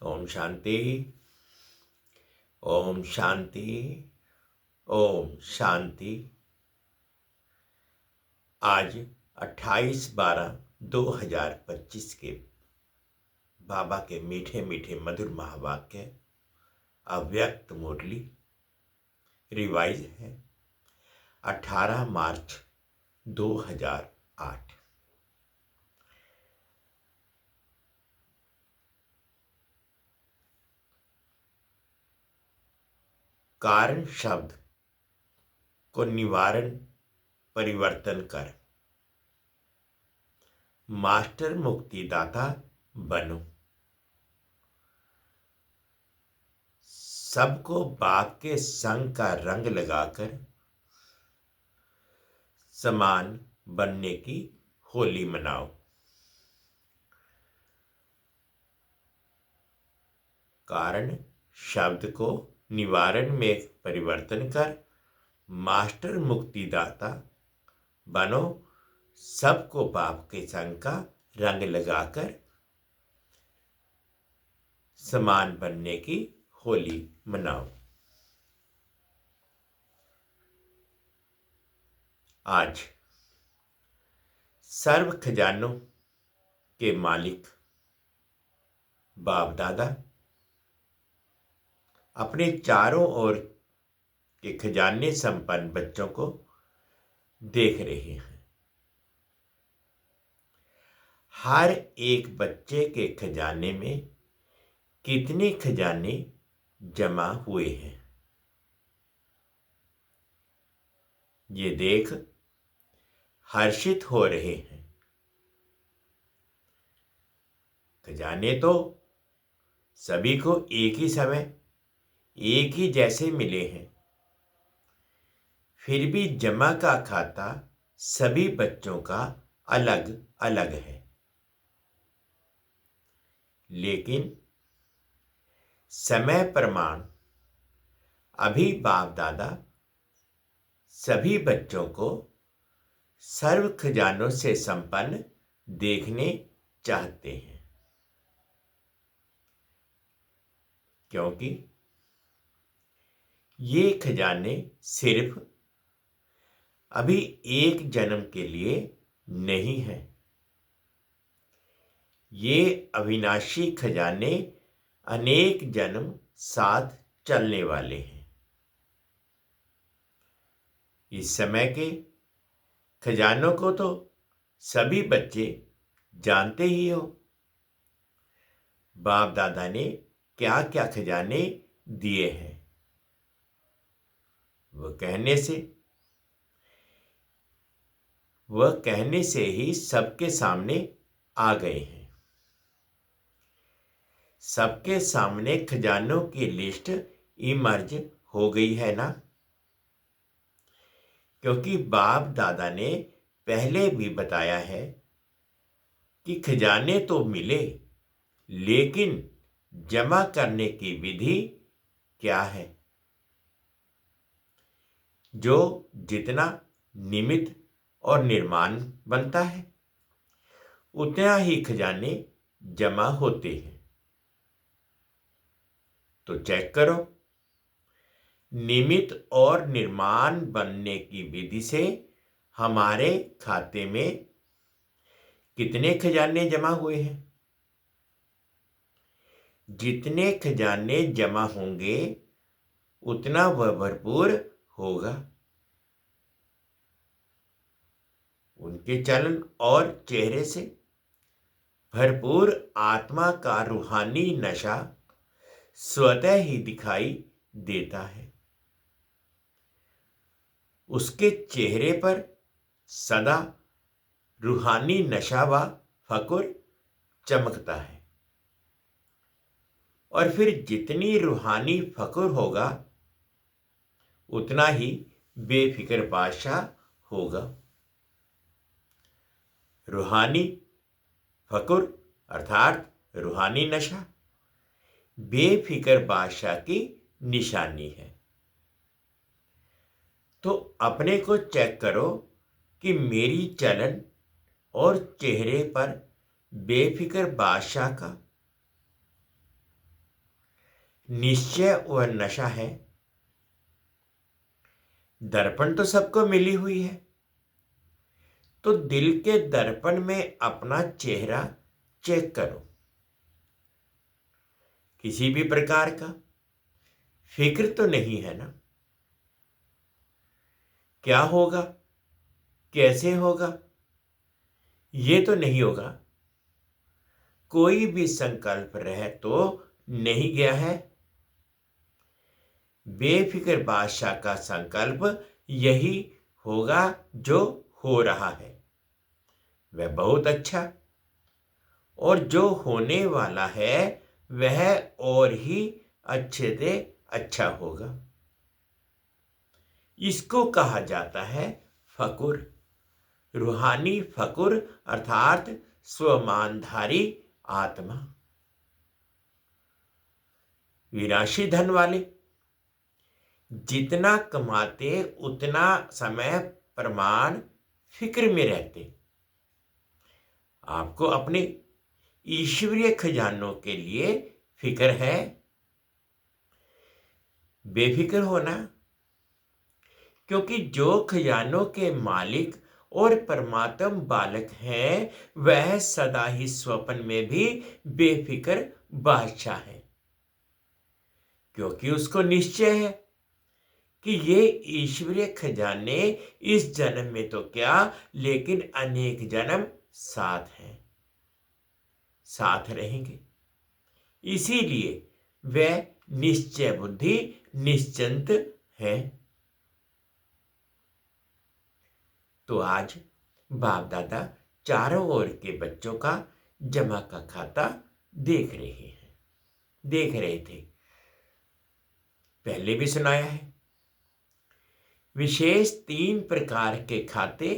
ओम शांति। ओम शांति। ओम शांति। आज 28/12/2025 के बाबा के मीठे मीठे मधुर महावाक्य अव्यक्त मुरली रिवाइज है 18 मार्च 2008। कारण शब्द को निवारण परिवर्तन कर मास्टर मुक्तिदाता बनो। सबको बाप के संग का रंग लगाकर समान बनने की होली मनाओ। कारण शब्द को निवारण में परिवर्तन कर मास्टर मुक्तिदाता बनो। सबको बाप के संग का रंग लगाकर समान बनने की होली मनाओ। आज सर्व खजानों के मालिक बाप दादा अपने चारों ओर के खजाने संपन्न बच्चों को देख रहे हैं। हर एक बच्चे के खजाने में कितने खजाने जमा हुए हैं, ये देख हर्षित हो रहे हैं। खजाने तो सभी को एक ही समय एक ही जैसे मिले हैं, फिर भी जमा का खाता सभी बच्चों का अलग अलग है। लेकिन समय प्रमाण अभी बाप दादा सभी बच्चों को सर्व खजानों से संपन्न देखने चाहते हैं, क्योंकि ये खजाने सिर्फ अभी एक जन्म के लिए नहीं है। ये अविनाशी खजाने अनेक जन्म साथ चलने वाले हैं। इस समय के खजानों को तो सभी बच्चे जानते ही हो। बाप दादा ने क्या क्या खजाने दिए हैं, वह कहने से ही सबके सामने आ गए हैं। सबके सामने खजानों की लिस्ट इमर्ज हो गई है ना, क्योंकि बाप दादा ने पहले भी बताया है कि खजाने तो मिले, लेकिन जमा करने की विधि क्या है। जो जितना निमित्त और निर्माण बनता है, उतना ही खजाने जमा होते हैं। तो चेक करो, निमित्त और निर्माण बनने की विधि से हमारे खाते में कितने खजाने जमा हुए हैं। जितने खजाने जमा होंगे उतना वह भरपूर होगा। उनके चलन और चेहरे से भरपूर आत्मा का रूहानी नशा स्वतः ही दिखाई देता है। उसके चेहरे पर सदा रूहानी नशा व फकुर चमकता है। और फिर जितनी रूहानी फकुर होगा उतना ही बेफिक्र बादशाह होगा। रूहानी फकुर अर्थात रूहानी नशा बेफिक्र बादशाह की निशानी है। तो अपने को चेक करो कि मेरी चलन और चेहरे पर बेफिक्र बादशाह का निश्चय व नशा है। दर्पण तो सबको मिली हुई है, तो दिल के दर्पण में अपना चेहरा चेक करो। किसी भी प्रकार का फिक्र तो नहीं है ना? क्या होगा, कैसे होगा, ये तो नहीं होगा। कोई भी संकल्प रह तो नहीं गया है। बेफिक्र बादशाह का संकल्प यही होगा जो हो रहा है, वह बहुत अच्छा, और जो होने वाला है वह और ही अच्छे से अच्छा होगा। इसको कहा जाता है फकुर, रूहानी फकुर अर्थात स्वमानधारी आत्मा। विनाशी धन वाले जितना कमाते उतना समय प्रमाण फिक्र में रहते। आपको अपने ईश्वरीय खजानों के लिए फिक्र है। बेफिक्र होना, क्योंकि जो खजानों के मालिक और परमात्म बालक हैं वह सदा ही स्वप्न में भी बेफिक्र बादशाह है, क्योंकि उसको निश्चय है कि ये ईश्वरीय खजाने इस जन्म में तो क्या, लेकिन अनेक जन्म साथ हैं, साथ रहेंगे। इसीलिए वह निश्चय बुद्धि निश्चिंत है। तो आज बाप दादा चारों ओर के बच्चों का जमा का खाता देख रहे थे। पहले भी सुनाया है। विशेष 3 प्रकार के खाते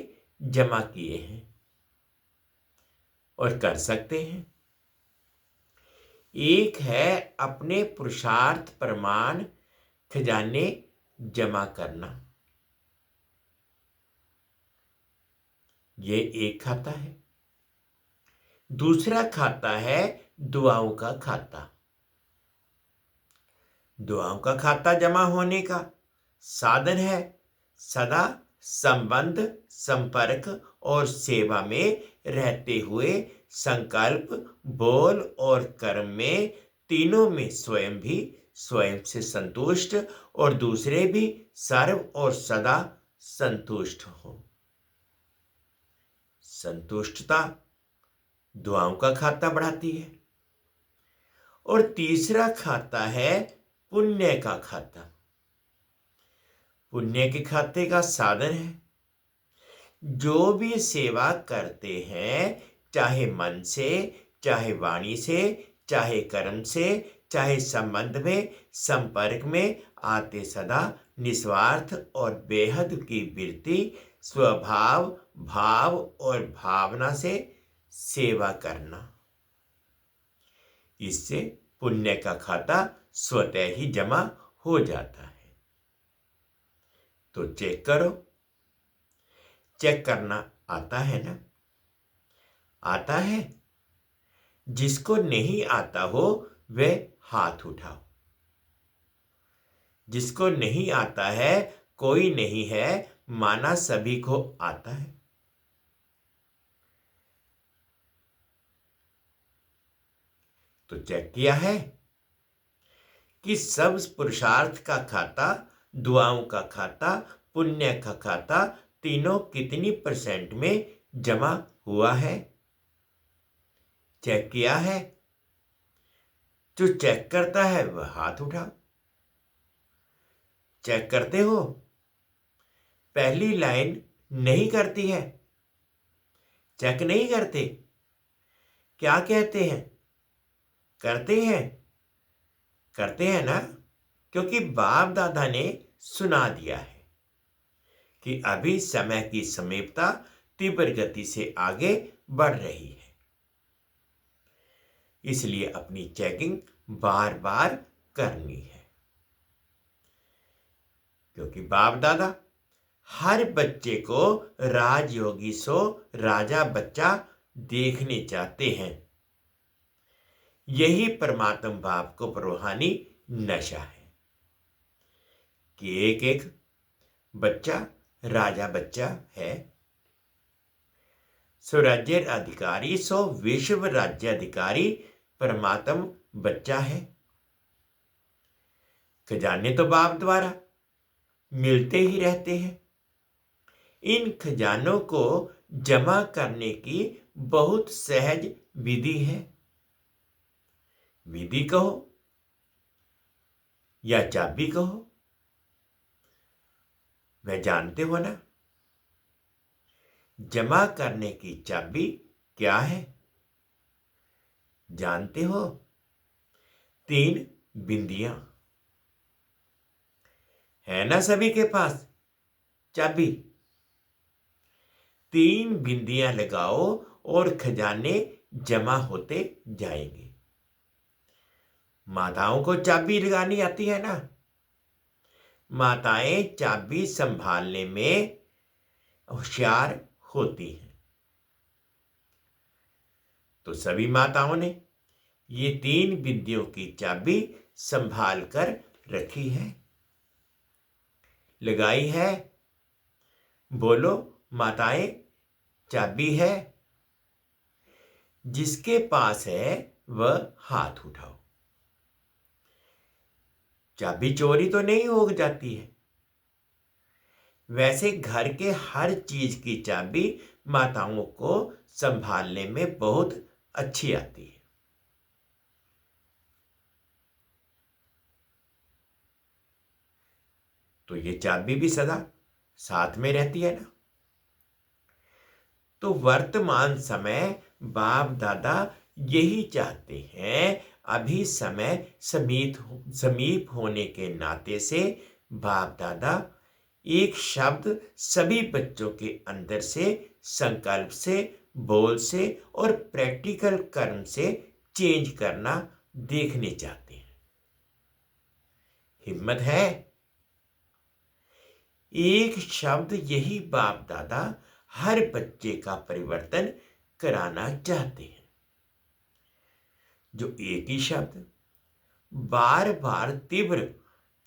जमा किए हैं और कर सकते हैं। एक है अपने पुरुषार्थ प्रमाण खजाने जमा करना, ये एक खाता है। दूसरा खाता है दुआओं का खाता। दुआओं का खाता जमा होने का साधन है सदा संबंध, संपर्क और सेवा में रहते हुए संकल्प, बोल और कर्म में तीनों में स्वयं भी स्वयं से संतुष्ट और दूसरे भी सर्व और सदा संतुष्ट हो। संतुष्टता दुआओं का खाता बढ़ाती है। और तीसरा खाता है पुण्य का खाता। पुण्य के खाते का साधन है जो भी सेवा करते हैं, चाहे मन से, चाहे वाणी से, चाहे कर्म से, चाहे संबंध में, संपर्क में आते सदा निस्वार्थ और बेहद की वृत्ति, स्वभाव, भाव और भावना से सेवा करना, इससे पुण्य का खाता स्वतः ही जमा हो जाता है। तो चेक करो। चेक करना आता है ना? आता है? जिसको नहीं आता हो वह हाथ उठाओ। जिसको नहीं आता है, कोई नहीं है, माना सभी को आता है। तो चेक किया है कि सब पुरुषार्थ का खाता, दुआओं का खाता, पुण्य का खाता तीनों कितनी % में जमा हुआ है? चेक किया है? जो चेक करता है वह हाथ उठाओ। चेक करते हो? पहली लाइन नहीं करती है? चेक नहीं करते? क्या कहते हैं? करते हैं? करते हैं ना? क्योंकि बाप दादा ने सुना दिया है कि अभी समय की समीपता तीव्र गति से आगे बढ़ रही है। इसलिए अपनी चेकिंग बार बार करनी है, क्योंकि बाप दादा हर बच्चे को राजयोगी सो राजा बच्चा देखने चाहते हैं। यही परमात्मा बाप को रूहानी नशा है कि एक एक बच्चा राजा बच्चा है। स्वराज्य अधिकारी सो विश्व राज्य अधिकारी परमात्म बच्चा है। खजाने तो बाप द्वारा मिलते ही रहते हैं। इन खजानों को जमा करने की बहुत सहज विधि है। विधि कहो या चाबी कहो, वह जानते हो ना। जमा करने की चाबी क्या है जानते हो? 3 बिंदियां है ना सभी के पास चाबी। 3 बिंदियां लगाओ और खजाने जमा होते जाएंगे। माताओं को चाबी लगानी आती है ना। माताएं चाबी संभालने में होशियार होती हैं। तो सभी माताओं ने ये 3 बिंदियों की चाबी संभाल कर रखी है, लगाई है। बोलो माताएं, चाबी है? जिसके पास है वह हाथ उठाओ। चाबी चोरी तो नहीं हो जाती है। वैसे घर के हर चीज की चाबी माताओं को संभालने में बहुत अच्छी आती है। तो ये चाबी भी सदा साथ में रहती है ना। तो वर्तमान समय बाप दादा यही चाहते हैं। अभी समय समीप होने के नाते से बाप दादा एक शब्द सभी बच्चों के अंदर से, संकल्प से, बोल से और प्रैक्टिकल कर्म से चेंज करना देखने चाहते हैं। हिम्मत है? एक शब्द यही बाप दादा हर बच्चे का परिवर्तन कराना चाहते हैं। जो एक ही शब्द बार बार तीव्र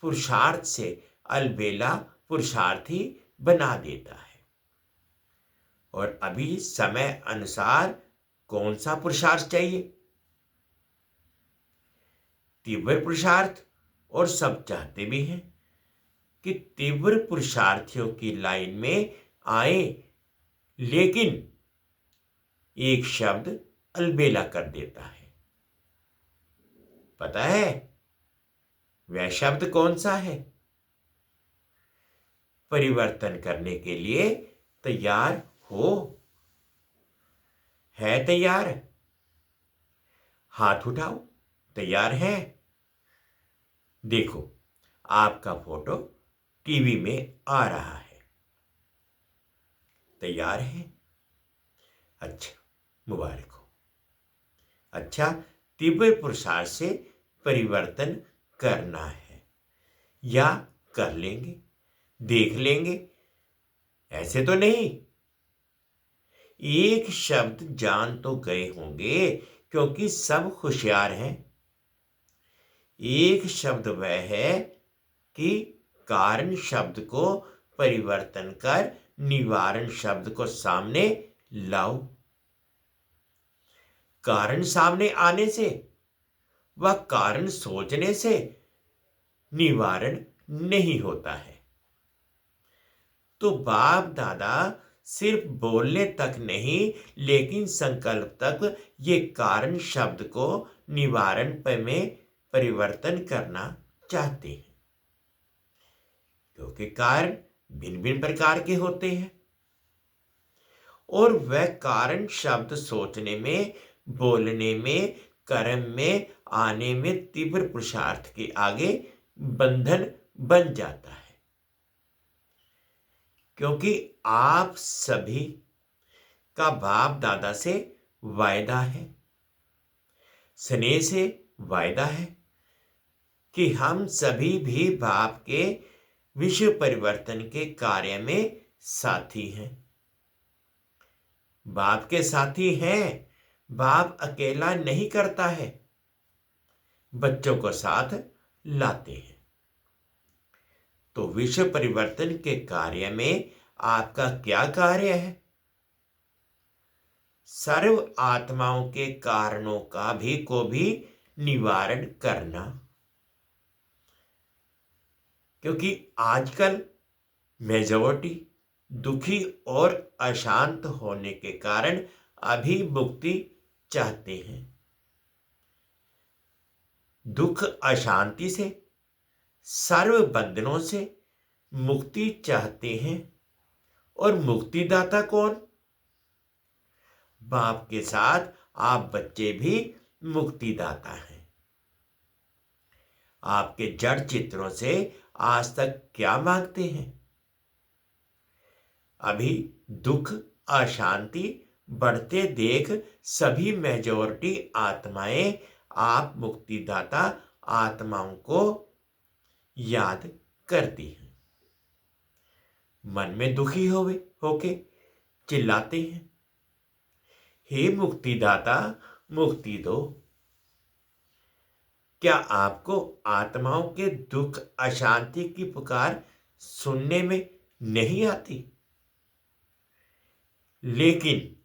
पुरुषार्थ से अलबेला पुरुषार्थी बना देता है। और अभी समय अनुसार कौन सा पुरुषार्थ चाहिए? तीव्र पुरुषार्थ। और सब चाहते भी हैं कि तीव्र पुरुषार्थियों की लाइन में आए, लेकिन एक शब्द अलबेला कर देता है। पता है वह शब्द कौन सा है? परिवर्तन करने के लिए तैयार हो? है तैयार? हाथ उठाओ। तैयार है? देखो आपका फोटो टीवी में आ रहा है। तैयार है? अच्छा, मुबारक हो। अच्छा, तीव्र पुरुषार्थ से परिवर्तन करना है या कर लेंगे, देख लेंगे, ऐसे तो नहीं। एक शब्द जान तो गए होंगे क्योंकि सब होशियार हैं। एक शब्द वह है कि कारण शब्द को परिवर्तन कर निवारण शब्द को सामने लाओ। कारण सामने आने से व कारण सोचने से निवारण नहीं होता है। तो बाप दादा सिर्फ बोलने तक नहीं, लेकिन संकल्प तक ये कारण शब्द को निवारण में परिवर्तन करना चाहते हैं। क्योंकि कारण भिन्न भिन्न प्रकार के होते हैं और वह कारण शब्द सोचने में, बोलने में, कर्म में आने में तीव्र पुरुषार्थ के आगे बंधन बन जाता है। क्योंकि आप सभी का बाप दादा से वायदा है, स्नेह से वायदा है कि हम सभी भी बाप के विश्व परिवर्तन के कार्य में साथी हैं। बाप के साथी हैं। बाप अकेला नहीं करता है, बच्चों को साथ लाते हैं। तो विश्व परिवर्तन के कार्य में आपका क्या कार्य है? सर्व आत्माओं के कारणों का भी निवारण करना। क्योंकि आजकल मेजॉरिटी दुखी और अशांत होने के कारण अभी मुक्ति चाहते हैं। दुख अशांति से, सर्व बंधनों से मुक्ति चाहते हैं। और मुक्तिदाता कौन? बाप के साथ आप बच्चे भी मुक्तिदाता हैं। आपके जड़ चित्रों से आज तक क्या मांगते हैं? अभी दुख अशांति बढ़ते देख सभी मेजॉरिटी आत्माएं आप मुक्तिदाता आत्माओं को याद करती हैं। मन में दुखी होके चिल्लाते हैं, हे मुक्तिदाता मुक्ति दो। क्या आपको आत्माओं के दुख अशांति की पुकार सुनने में नहीं आती? लेकिन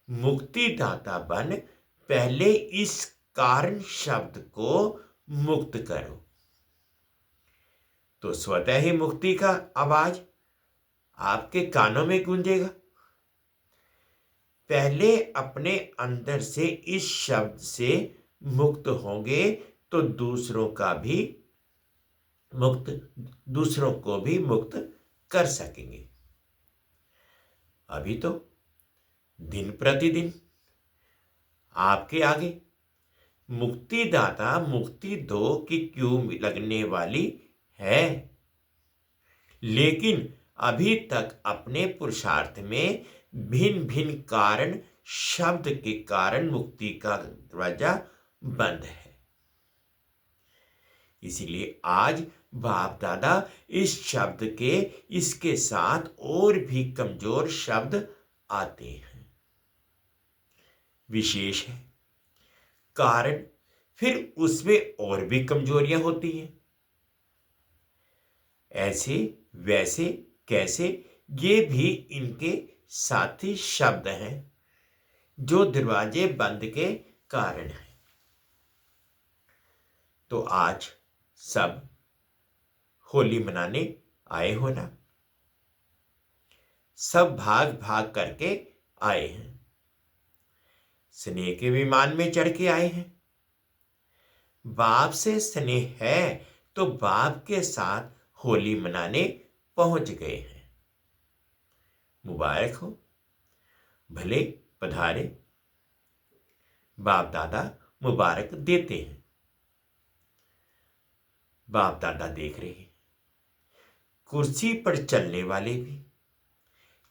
मुक्तिदाता बन पहले इस कारण शब्द को मुक्त करो, तो स्वतः ही मुक्ति का आवाज आपके कानों में गूंजेगा। पहले अपने अंदर से इस शब्द से मुक्त होंगे तो दूसरों को भी मुक्त कर सकेंगे। अभी तो दिन प्रतिदिन आपके आगे मुक्तिदाता मुक्ति दो की क्यों लगने वाली है, लेकिन अभी तक अपने पुरुषार्थ में भिन्न भिन्न कारण शब्द के कारण मुक्ति का दरवाजा बंद है। इसीलिए आज बाप दादा इस शब्द के इसके साथ और भी कमजोर शब्द आते हैं। विशेष है कारण, फिर उसमें और भी कमजोरियां होती हैं। ऐसे वैसे कैसे, ये भी इनके साथी शब्द हैं जो दरवाजे बंद के कारण हैं। तो आज सब होली मनाने आए हो ना? सब भाग भाग करके आए हैं। स्नेह के विमान में चढ़ के आए हैं। बाप से स्नेह है तो बाप के साथ होली मनाने पहुंच गए हैं। मुबारक हो, भले पधारे। बाप दादा मुबारक देते हैं। बाप दादा देख रहे हैं कुर्सी पर चलने वाले भी,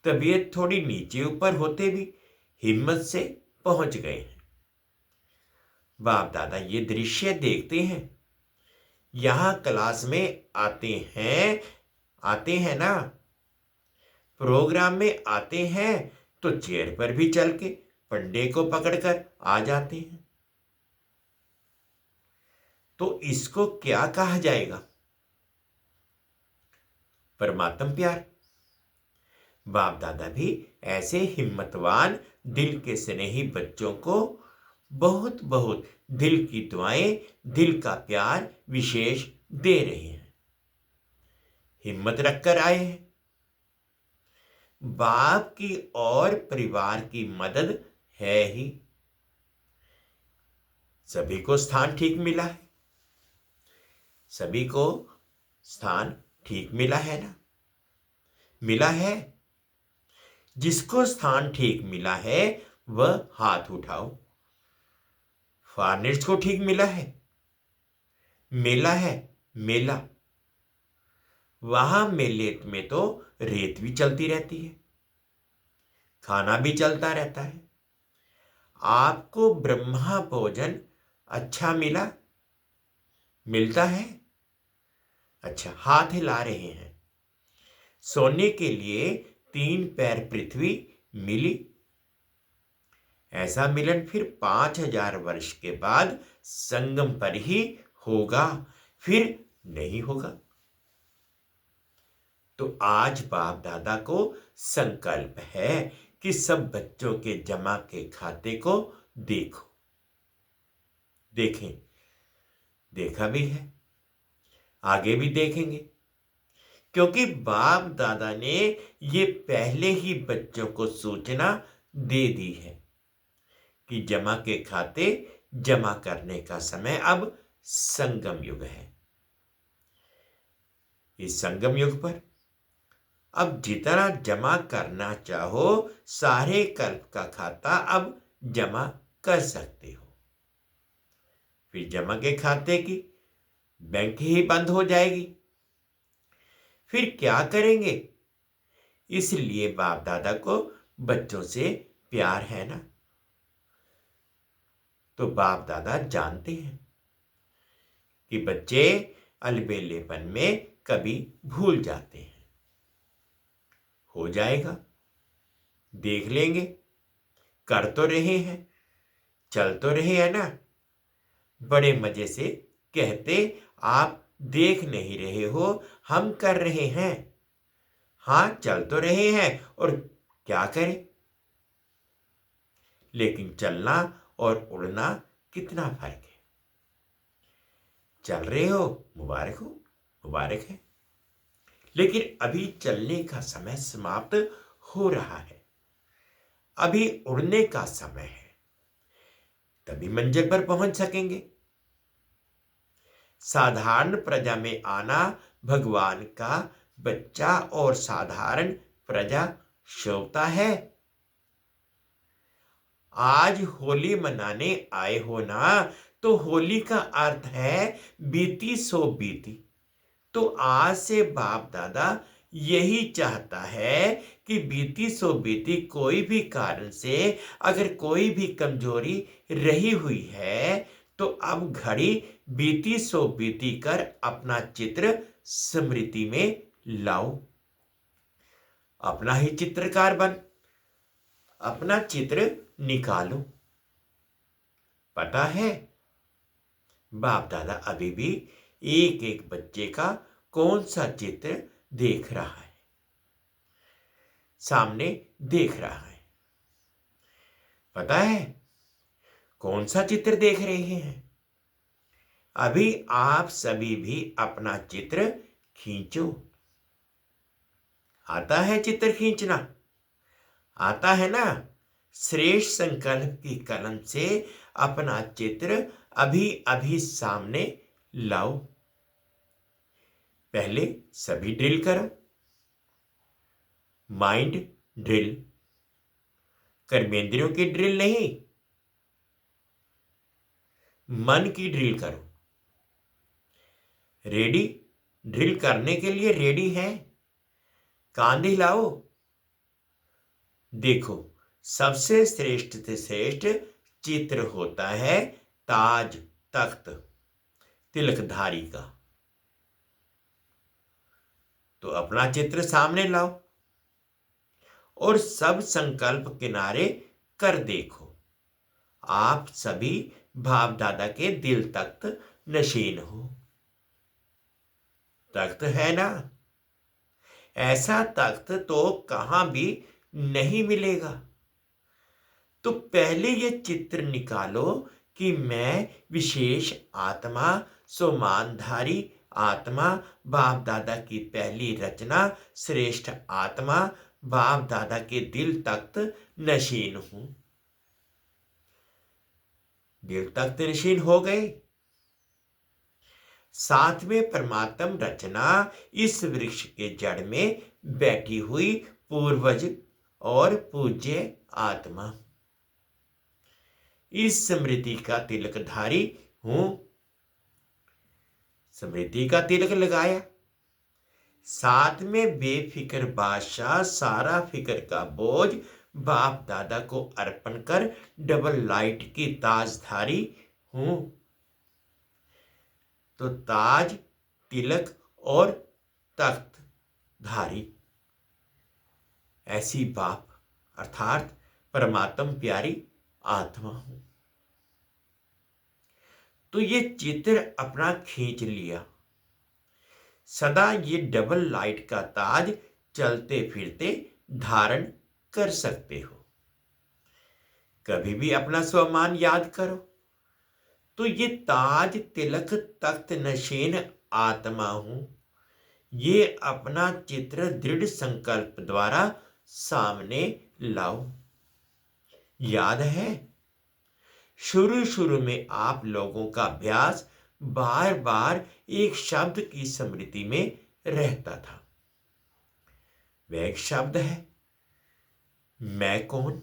तबीयत थोड़ी नीचे ऊपर होते भी हिम्मत से पहुंच गए हैं। बाप दादा ये दृश्य देखते हैं। यहां क्लास में आते हैं ना, प्रोग्राम में आते हैं तो चेयर पर भी चल के पंडे को पकड़कर आ जाते हैं। तो इसको क्या कहा जाएगा? परमात्म प्यार। बाप दादा भी ऐसे हिम्मतवान दिल के स्नेही बच्चों को बहुत बहुत दिल की दुआएं, दिल का प्यार विशेष दे रहे हैं। हिम्मत रखकर आए हैं। बाप की और परिवार की मदद है ही। सभी को स्थान ठीक मिला है। सभी को स्थान ठीक मिला है ना? मिला है। जिसको स्थान ठीक मिला है वह हाथ उठाओ। फॉरेनर्स को ठीक मिला है। मेला है, मेला। वहां मेले में तो रेत भी चलती रहती है, खाना भी चलता रहता है। आपको ब्रह्मा भोजन अच्छा मिलता है? अच्छा, हाथ हिला रहे हैं। सोने के लिए 3 पैर पृथ्वी मिली। ऐसा मिलन फिर 5000 वर्ष के बाद संगम पर ही होगा। फिर नहीं होगा। तो आज बाप दादा को संकल्प है कि सब बच्चों के जमा के खाते को देखो, देखें, देखा भी है, आगे भी देखेंगे, क्योंकि बाप दादा ने ये पहले ही बच्चों को सूचना दे दी है कि जमा के खाते जमा करने का समय अब संगम युग है। इस संगम युग पर अब जितना जमा करना चाहो सारे कल्प का खाता अब जमा कर सकते हो। फिर जमा के खाते की बैंक ही बंद हो जाएगी। फिर क्या करेंगे? इसलिए बाप दादा को बच्चों से प्यार है ना, तो बाप दादा जानते हैं कि बच्चे अलबेलेपन में कभी भूल जाते हैं। हो जाएगा, देख लेंगे, कर तो रहे हैं, चल तो रहे हैं ना। बड़े मजे से कहते, आप देख नहीं रहे हो, हम कर रहे हैं। हाँ, चल तो रहे हैं, और क्या करें? लेकिन चलना और उड़ना कितना फर्क है। चल रहे हो, मुबारक हो, मुबारक है, लेकिन अभी चलने का समय समाप्त हो रहा है, अभी उड़ने का समय है, तभी मंजिल पर पहुंच सकेंगे। साधारण प्रजा में आना भगवान का बच्चा और साधारण प्रजा शोभता है। आज होली मनाने आए हो ना, तो होली का अर्थ है बीती सो बीती। तो आज से बाप दादा यही चाहता है कि बीती सो बीती कोई भी कारण से अगर कोई भी कमजोरी रही हुई है तो अब घड़ी बीती सो बीती कर अपना चित्र स्मृति में लाओ। अपना ही चित्रकार बन अपना चित्र निकालो। पता है, बाप दादा अभी भी एक एक बच्चे का कौन सा चित्र देख रहा है, सामने देख रहा है। पता है कौन सा चित्र देख रहे हैं? अभी आप सभी भी अपना चित्र खींचो। आता है चित्र खींचना? आता है ना? श्रेष्ठ संकल्प की कलम से अपना चित्र अभी अभी सामने लाओ। पहले सभी ड्रिल करो, माइंड ड्रिल, कर्मेंद्रियों की ड्रिल नहीं, मन की ड्रिल करो। रेडी? ड्रिल करने के लिए रेडी है? कान हिलाओ। देखो, सबसे श्रेष्ठ से श्रेष्ठ चित्र होता है ताज तख्त तिलकधारी का। तो अपना चित्र सामने लाओ और सब संकल्प किनारे कर देखो। आप सभी बाप दादा के दिल तख्त नशीन हो। तख्त है ना? ऐसा तख्त तो कहां भी नहीं मिलेगा। तो पहले ये चित्र निकालो कि मैं विशेष आत्मा, सोमानधारी आत्मा, बाप दादा की पहली रचना, श्रेष्ठ आत्मा, बाप दादा के दिल तख्त नशीन हूं। दिल तख्त नशीन हो गए। सातवें परमात्म रचना इस वृक्ष के जड़ में बैठी हुई पूर्वज और पूज्य आत्मा, इस स्मृति का तिलकधारी हूं। स्मृति का तिलक लगाया। साथ में बेफिक्र बादशाह सारा फिक्र का बोझ बाप दादा को अर्पण कर डबल लाइट की ताजधारी हूं। तो ताज, तिलक और तख्त धारी ऐसी बाप अर्थात परमात्म प्यारी आत्मा हूं। तो ये चित्र अपना खींच लिया। सदा ये डबल लाइट का ताज चलते फिरते धारण कर सकते हो। कभी भी अपना स्वमान याद करो तो ये ताज तिलक तख्त नशीन आत्मा हूं। ये अपना चित्र दृढ़ संकल्प द्वारा सामने लाओ। याद है, शुरू शुरू में आप लोगों का अभ्यास बार बार एक शब्द की स्मृति में रहता था। वह एक शब्द है, मैं कौन।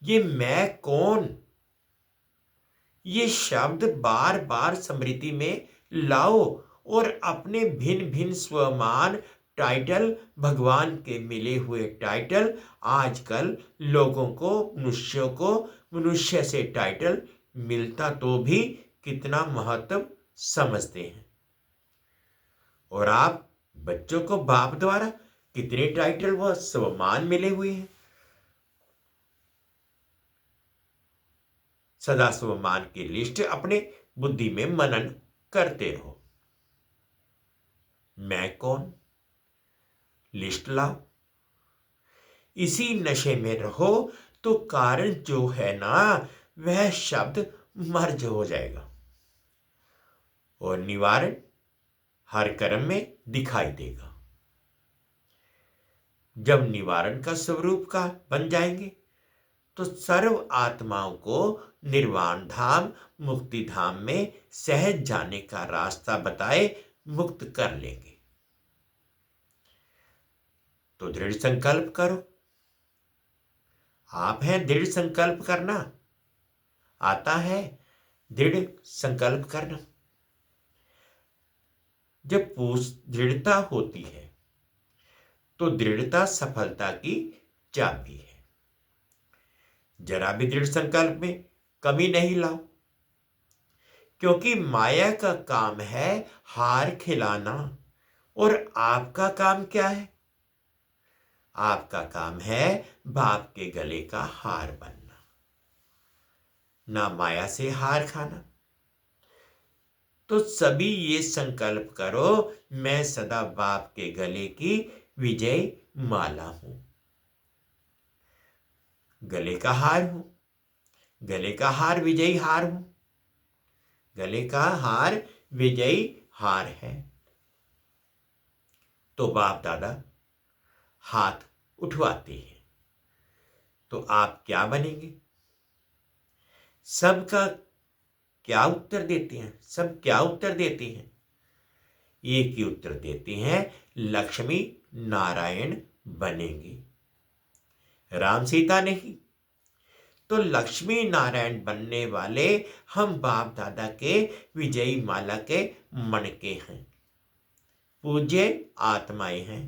ये मैं कौन, ये शब्द बार बार स्मृति में लाओ और अपने भिन्न भिन्न स्वमान टाइटल, भगवान के मिले हुए टाइटल, आजकल लोगों को, मनुष्यों को मनुष्य से टाइटल मिलता तो भी कितना महत्व समझते हैं। और आप बच्चों को बाप द्वारा कितने टाइटल व स्वमान मिले हुए हैं। सदा स्वमान की लिस्ट अपने बुद्धि में मनन करते रहो। मैं कौन, लिस्ट लाओ। इसी नशे में रहो तो कारण जो है ना, वह शब्द मर्ज हो जाएगा और निवारण हर कर्म में दिखाई देगा। जब निवारण का स्वरूप का बन जाएंगे तो सर्व आत्माओं को निर्वाण धाम, मुक्ति धाम में सहज जाने का रास्ता बताए मुक्त कर लेंगे। तो दृढ़ संकल्प करो। आप हैं दृढ़ संकल्प करना, आता है दृढ़ संकल्प करना। जब दृढ़ता होती है तो दृढ़ता सफलता की चाबी है। जरा भी दृढ़ संकल्प में कमी नहीं लाओ, क्योंकि माया का काम है हार खिलाना और आपका काम क्या है? आपका काम है बाप के गले का हार बनना, ना माया से हार खाना। तो सभी ये संकल्प करो, मैं सदा बाप के गले की विजय माला हूं, गले का हार हूं, गले का हार विजयी हार हूं, गले का हार विजयी हार है। तो बाप दादा हाथ उठवाते हैं तो आप क्या बनेंगे? सबका क्या उत्तर देते हैं? सब क्या उत्तर देते हैं? एक ही उत्तर देते हैं, लक्ष्मी नारायण बनेंगे, राम सीता नहीं। तो लक्ष्मी नारायण बनने वाले हम बाप दादा के विजयी माला के मणके हैं, पूज्य आत्माएं हैं।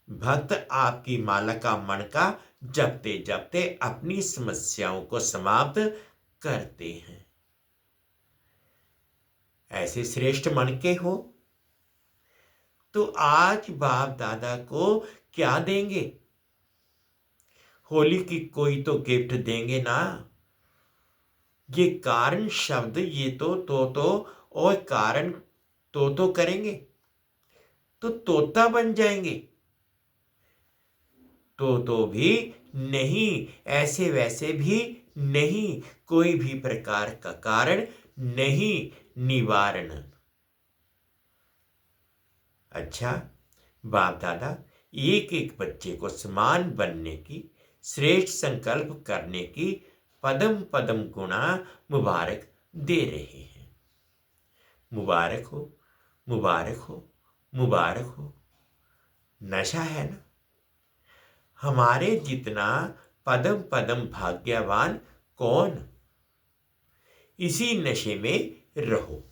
भक्त आपकी माला का मणका जपते जपते अपनी समस्याओं को समाप्त करते हैं। ऐसे श्रेष्ठ मणके हो तो आज बाप दादा को क्या देंगे? होली की कोई तो गिफ्ट देंगे ना। ये कारण शब्द ये तो और कारण तो करेंगे तो तोता बन जाएंगे। तो भी नहीं, ऐसे वैसे भी नहीं, कोई भी प्रकार का कारण नहीं, निवारण। अच्छा, बाप दादा एक एक बच्चे को समान बनने की, श्रेष्ठ संकल्प करने की पदम पदम गुणा मुबारक दे रहे हैं। मुबारक हो, मुबारक हो, मुबारक हो। नशा है ना, हमारे जितना पदम पदम भाग्यवान कौन? इसी नशे में रहो।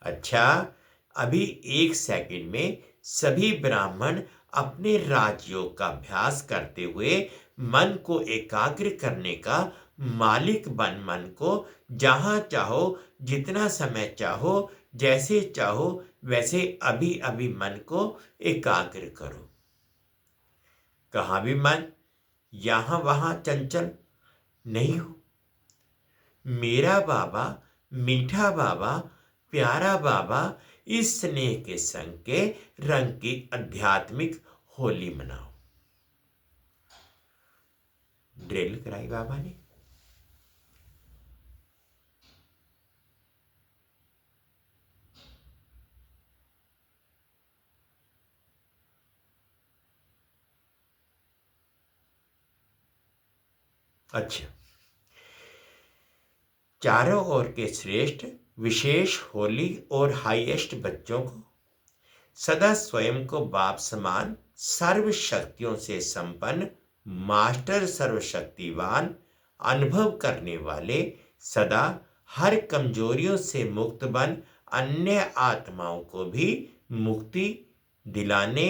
अच्छा, अभी 1 सेकंड में सभी ब्राह्मण अपने राजयोग का अभ्यास करते हुए मन को एकाग्र करने का मालिक बन मन को जहां चाहो, जितना समय चाहो, जैसे चाहो वैसे अभी अभी मन को एकाग्र करो। कहां भी मन यहां वहां चंचल नहीं हो। मेरा बाबा, मीठा बाबा, प्यारा बाबा, इस स्नेह के संग के रंग की आध्यात्मिक होली मनाओ। ड्रिल कराई बाबा ने। अच्छा, चारों ओर के श्रेष्ठ, विशेष होली और हाईएस्ट बच्चों को सदा स्वयं को बाप समान, सर्व शक्तियों से संपन्न, मास्टर, सर्वशक्तिवान, अनुभव करने वाले, सदा हर कमजोरियों से मुक्त बन अन्य आत्माओं को भी मुक्ति दिलाने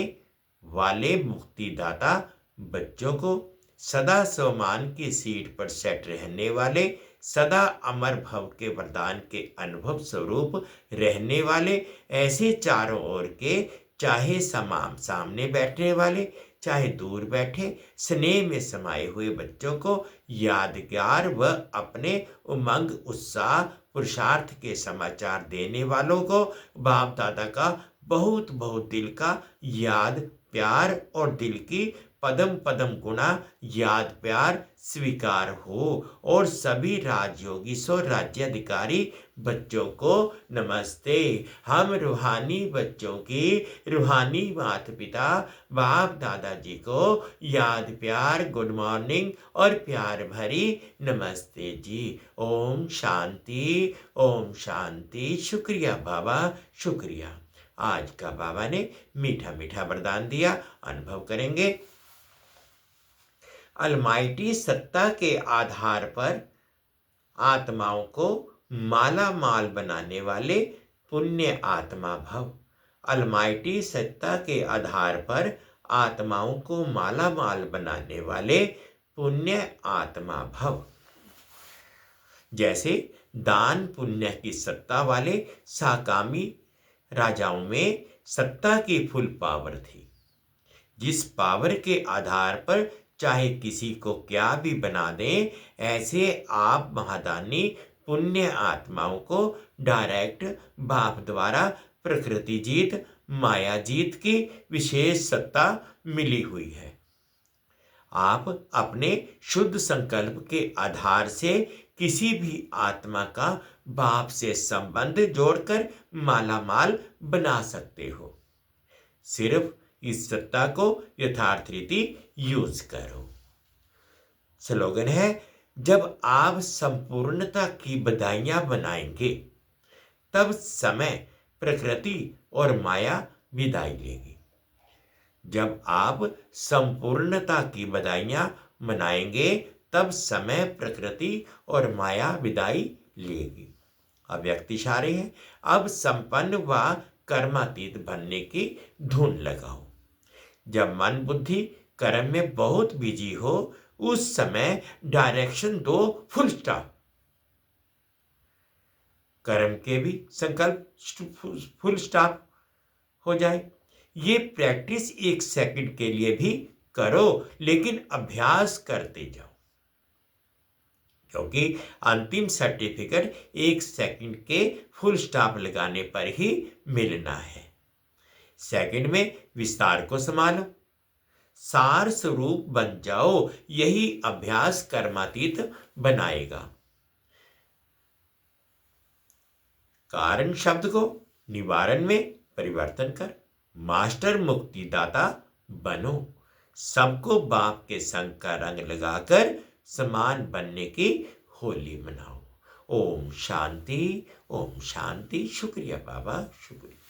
वाले मुक्तिदाता बच्चों को, सदा स्वमान की सीट पर सेट रहने वाले, सदा अमर भव के वरदान के अनुभव स्वरूप रहने वाले, ऐसे चारों ओर के, चाहे सामने बैठने वाले, चाहे दूर बैठे, स्नेह में समाये हुए बच्चों को यादगार व अपने उमंग, उत्साह, पुरुषार्थ के समाचार देने वालों को बाप दादा का बहुत बहुत दिल का याद प्यार और दिल की पदम पदम गुणा याद प्यार स्वीकार हो। और सभी राजयोगी सो राज्याधिकारी बच्चों को नमस्ते। हम रूहानी बच्चों की रूहानी माता पिता बाप दादाजी को याद प्यार, गुड मॉर्निंग और प्यार भरी नमस्ते जी। ओम शांति, ओम शांति। शुक्रिया बाबा, शुक्रिया। आज का बाबा ने मीठा मीठा वरदान दिया, अनुभव करेंगे। अलमाइटी सत्ता के आधार पर आत्माओं को माला माल बनाने वाले पुण्य आत्मा भव। अलमाइटी सत्ता के आधार पर आत्माओं को माला माल बनाने वाले पुण्य आत्मा भव। जैसे दान पुण्य की सत्ता वाले साकामी राजाओं में सत्ता की फुल पावर थी, जिस पावर के आधार पर चाहे किसी को क्या भी बना दें, ऐसे आप महादानी पुण्य आत्माओं को डायरेक्ट बाप द्वारा प्रकृति जीत, माया जीत की विशेष सत्ता मिली हुई है। आप अपने शुद्ध संकल्प के आधार से किसी भी आत्मा का बाप से संबंध जोड़कर मालामाल बना सकते हो। सिर्फ इस सत्ता को यथार्थ रीति यूज करो। स्लोगन है, जब आप संपूर्णता की बधाइयां बनाएंगे, तब समय, प्रकृति और माया विदाई लेगी। जब आप संपूर्णता की बधाइयां मनाएंगे, तब समय, प्रकृति और माया विदाई लेगी। अब व्यक्ति इशारे हैं, अब संपन्न व कर्मातीत बनने की धुन लगाओ। जब मन बुद्धि कर्म में बहुत बिजी हो, उस समय डायरेक्शन दो, फुल स्टॉप। कर्म के भी संकल्प फुल स्टॉप हो जाए। ये प्रैक्टिस 1 सेकंड के लिए भी करो, लेकिन अभ्यास करते जाओ, क्योंकि अंतिम सर्टिफिकेट 1 सेकंड के फुल स्टॉप लगाने पर ही मिलना है। सेकंड में विस्तार को संभालो, सार स्वरूप बन जाओ। यही अभ्यास कर्मातीत बनाएगा। कारण शब्द को निवारण में परिवर्तन कर मास्टर मुक्तिदाता बनो। सबको बाप के संग का रंग लगाकर समान बनने की होली मनाओ। ओम शांति, ओम शांति। शुक्रिया बाबा, शुक्रिया।